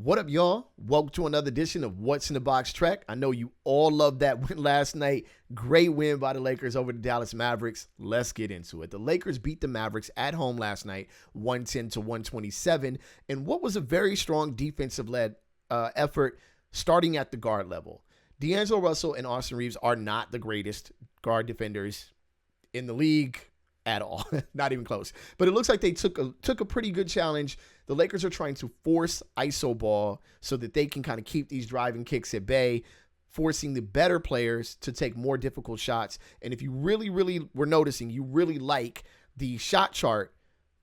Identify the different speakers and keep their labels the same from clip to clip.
Speaker 1: What up, y'all? Welcome to another edition of What's in the Box Trek. I know you all loved that win last night. Great win by the Lakers over the Dallas Mavericks. Let's get into it. The Lakers beat the Mavericks at home last night, 110-127, in what was a very strong defensive-led effort starting at the guard level. D'Angelo Russell and Austin Reeves are not the greatest guard defenders in the league at all. Not even close. But it looks like they took a pretty good challenge. The Lakers are trying to force iso ball so that they can kind of keep these driving kicks at bay, forcing the better players to take more difficult shots. And if you really were noticing, you really like the shot chart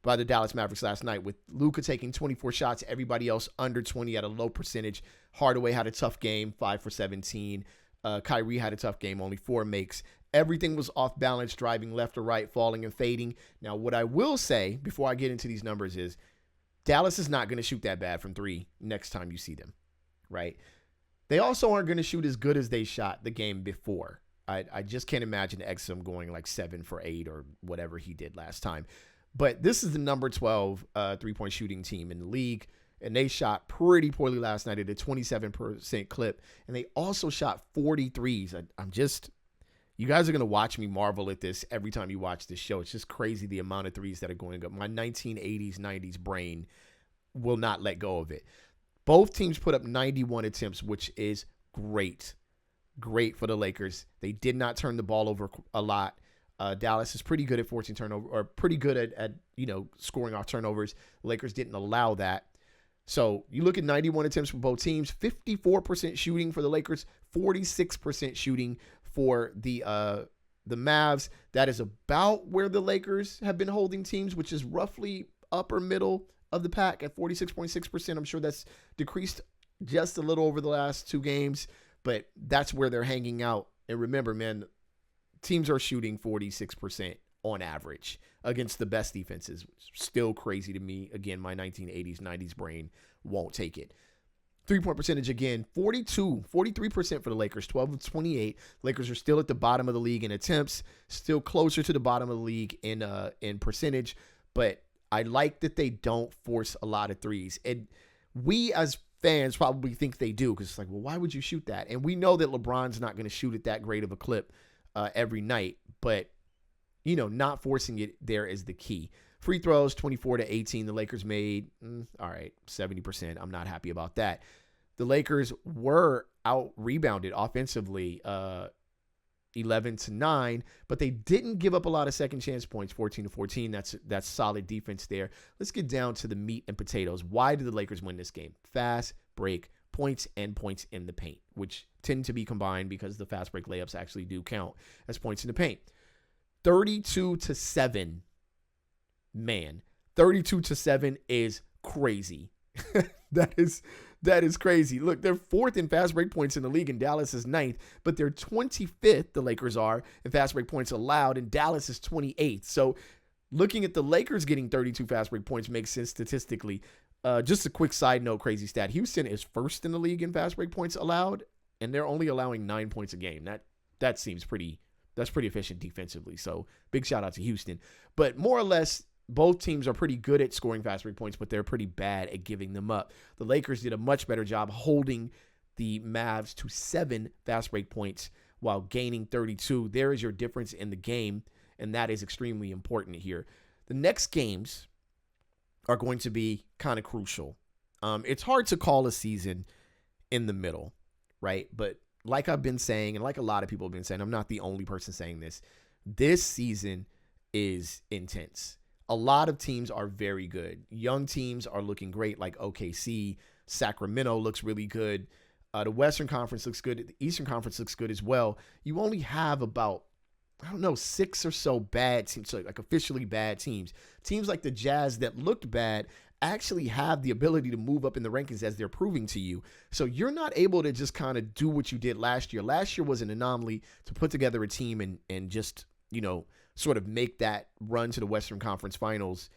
Speaker 1: by the Dallas Mavericks last night with Luka taking 24 shots, everybody else under 20 at a low percentage. Hardaway had a tough game, 5 for 17. Kyrie had a tough game, only 4 makes. Everything was off balance, driving left or right, falling and fading. Now, what I will say before I get into these numbers is Dallas is not going to shoot that bad from 3 next time you see them, right? They also aren't going to shoot as good as they shot the game before. I just can't imagine Exum going like 7 for 8 or whatever he did last time. But this is the number 12 three-point shooting team in the league, and they shot pretty poorly last night at a 27% clip, and they also shot 43s. You guys are going to watch me marvel at this every time you watch this show. It's just crazy the amount of threes that are going up. My 1980s, 90s brain will not let go of it. Both teams put up 91 attempts, which is great. Great for the Lakers. They did not turn the ball over a lot. Dallas is pretty good at forcing turnover, or pretty good at scoring off turnovers. The Lakers didn't allow that. So you look at 91 attempts for both teams, 54% shooting for the Lakers, 46% shooting for the Mavs. That is about where the Lakers have been holding teams, which is roughly upper middle of the pack at 46.6%. I'm sure that's decreased just a little over the last 2 games, but that's where they're hanging out. And remember, man, teams are shooting 46% on average against the best defenses. Still crazy to me. Again, my 1980s, 90s brain won't take it. 3-point percentage, again, 43% for the Lakers, 12 of 28. Lakers are still at the bottom of the league in attempts, still closer to the bottom of the league in percentage, but I like that they don't force a lot of threes. And we as fans probably think they do, because it's like, well, why would you shoot that? And we know that LeBron's not going to shoot at that great of a clip every night, but not forcing it there is the key. Free throws, 24-18. The Lakers made, all right, 70%. I'm not happy about that. The Lakers were out-rebounded offensively, 11-9, but they didn't give up a lot of second-chance points, 14-14. That's solid defense there. Let's get down to the meat and potatoes. Why did the Lakers win this game? Fast break points and points in the paint, which tend to be combined because the fast break layups actually do count as points in the paint. 32-7. Man, 32-7 is crazy. That is crazy. Look, they're 4th in fast break points in the league, and Dallas is 9th, but they're 25th, the Lakers are, in fast break points allowed, and Dallas is 28th. So looking at the Lakers getting 32 fast break points makes sense statistically. Just a quick side note, crazy stat. Houston is 1st in the league in fast break points allowed, and they're only allowing 9 points a game. That seems pretty efficient defensively. So big shout out to Houston. But more or less, both teams are pretty good at scoring fast break points, but they're pretty bad at giving them up. The Lakers did a much better job holding the Mavs to 7 fast break points while gaining 32. There is your difference in the game, and that is extremely important here. The next games are going to be kind of crucial. It's hard to call a season in the middle, right? But like I've been saying, and like a lot of people have been saying, I'm not the only person saying this season is intense. A lot of teams are very good. Young teams are looking great, like OKC. Sacramento looks really good. The Western Conference looks good. The Eastern Conference looks good as well. You only have about, 6 or so bad teams, so like officially bad teams. Teams like the Jazz that looked bad actually have the ability to move up in the rankings, as they're proving to you. So you're not able to just kind of do what you did last year. Last year was an anomaly to put together a team and just, sort of make that run to the Western Conference Finals.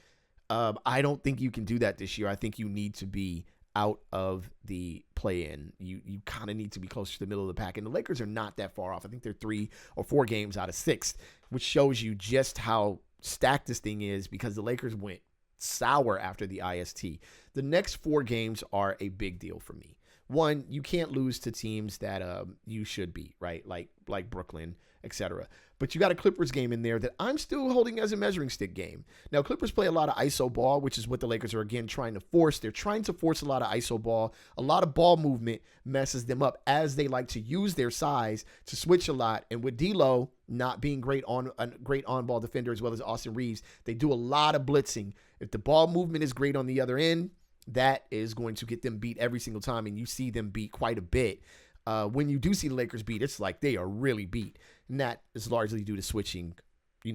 Speaker 1: I don't think you can do that this year. I think you need to be out of the play-in. You kind of need to be closer to the middle of the pack. And the Lakers are not that far off. I think they're 3 or 4 games out of 6th, which shows you just how stacked this thing is, because the Lakers went sour after the IST. The next 4 games are a big deal for me. One, you can't lose to teams that you should beat, right? Like Brooklyn, etc. But you got a Clippers game in there that I'm still holding as a measuring stick game. Now, Clippers play a lot of ISO ball, which is what the Lakers are, again, trying to force. They're trying to force a lot of ISO ball. A lot of ball movement messes them up as they like to use their size to switch a lot. And with D'Lo not being great on-ball defender as well as Austin Reeves, they do a lot of blitzing. If the ball movement is great on the other end, that is going to get them beat every single time, and you see them beat quite a bit. When you do see the Lakers beat, it's like they are really beat, and that is largely due to switching,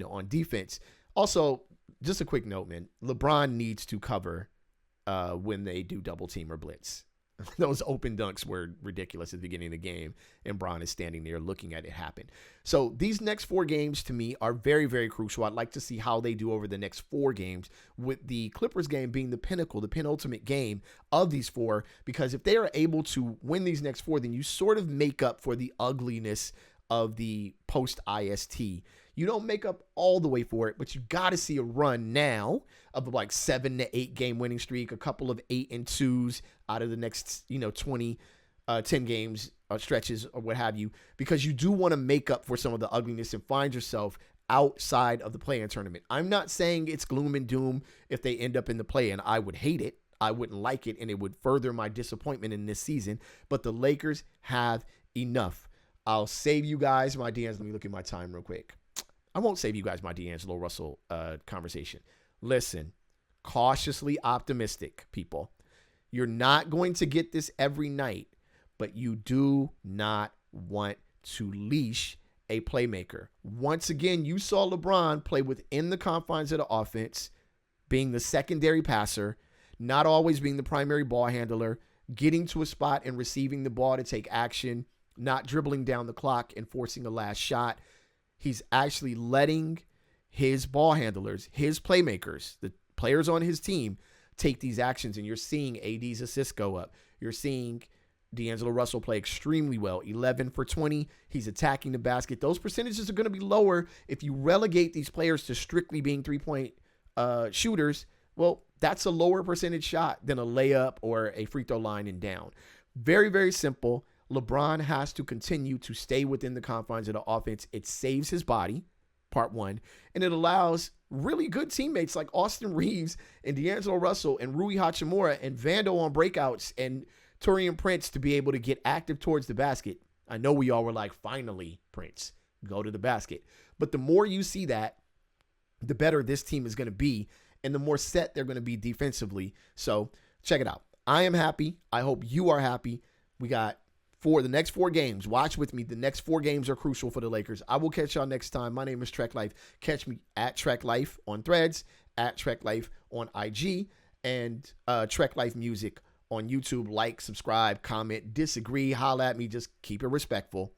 Speaker 1: on defense. Also, just a quick note, man, LeBron needs to cover when they do double team or blitz. Those open dunks were ridiculous at the beginning of the game, and Bron is standing there looking at it happen. So these next 4 games to me are very, very crucial. I'd like to see how they do over the next 4 games, with the Clippers game being the pinnacle, the penultimate game of these 4, because if they are able to win these next 4, then you sort of make up for the ugliness of the post-IST. You don't make up all the way for it, but you got to see a run now of like 7 to 8 game winning streak, a couple of 8-2s out of the next, 10 games stretches or what have you, because you do want to make up for some of the ugliness and find yourself outside of the play-in tournament. I'm not saying it's gloom and doom if they end up in the play-in. I would hate it. I wouldn't like it, and it would further my disappointment in this season, but the Lakers have enough. I'll save you guys my DMs. Let me look at my time real quick. I won't save you guys my D'Angelo Russell conversation. Listen, cautiously optimistic, people. You're not going to get this every night, but you do not want to leash a playmaker. Once again, you saw LeBron play within the confines of the offense, being the secondary passer, not always being the primary ball handler, getting to a spot and receiving the ball to take action, not dribbling down the clock and forcing a last shot. He's actually letting his ball handlers, his playmakers, the players on his team, take these actions, and you're seeing AD's assists go up. You're seeing D'Angelo Russell play extremely well, 11 for 20. He's attacking the basket. Those percentages are going to be lower if you relegate these players to strictly being three-point shooters. Well, that's a lower percentage shot than a layup or a free throw line and down. Very, very simple. LeBron has to continue to stay within the confines of the offense. It saves his body, part one, and it allows really good teammates like Austin Reeves and D'Angelo Russell and Rui Hachimura and Vando on breakouts and Taurean Prince to be able to get active towards the basket. I know we all were like, finally, Prince, go to the basket. But the more you see that, the better this team is going to be and the more set they're going to be defensively. So check it out. I am happy. I hope you are happy. We got for the next 4 games. Watch with me. The next 4 games are crucial for the Lakers. I will catch y'all next time. My name is Trek Life. Catch me at Trek Life on Threads, at Trek Life on IG, and Trek Life Music on YouTube. Like, subscribe, comment, disagree, holla at me. Just keep it respectful.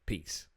Speaker 1: Peace.